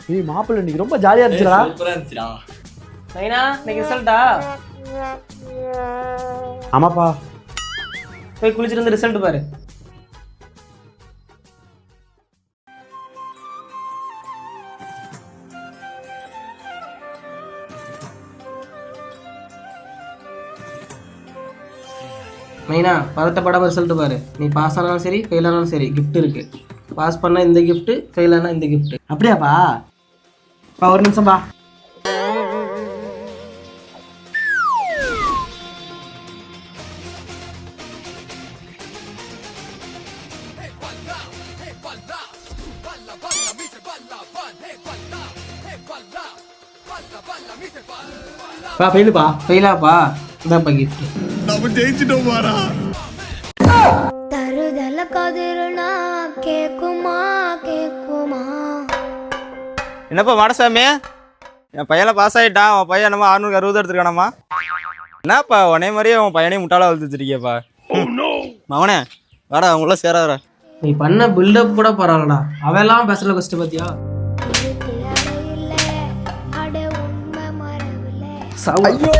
ஏய் மாப்பிள்ளை இன்னைக்கு ரொம்ப ஜாலியா இருந்துச்சுடா. சூப்பரா இருந்துச்சுடா. நைனா இன்னைக்கு ரிசல்ட்டா? ஆமாப்பா. போய் குளிச்சிட்டு வந்து ரிசல்ட் பாரு. மெயினா பதட்டப்படாம ரிசல்ட் பாரு. நீ பாஸ் ஆனாலும் சரி ஃபெயில் ஆனாலும் சரி கிஃப்ட் இருக்கு. பாஸ் பண்ணா இந்த கிஃப்ட், ஃபெயில் ஆனா இந்த கிஃப்ட். அப்படியாப்பா? ஒரு நிமிஷம் பா. ஃபெயிலுப்பா. ஃபெயிலாப்பா? இதாப்பா கிஃப்ட். நம்ம ஜெயிச்சிட்டோம் பாரா. தருதல கதிரனா கேக்குமா கேக்குமா. என்னப்பா மாடசாமி, என் பையனை பாஸ் ஆகிட்டான். உன் பையன் என்னமா 660 எடுத்துருக்கானம்மா. என்னப்பா உனே மாதிரியே உன் பையனையும் முட்டாளா வளர்த்துருக்கியப்பா. மவனே வாடா, அவங்கள சேராதடா. நீ பண்ண பில்டப் கூட பரவாயில்லடா. அவெல்லாம் பேசல ஃபர்ஸ்ட் பாத்தியா? அட உண்மை மரவில்லை. ஐயோ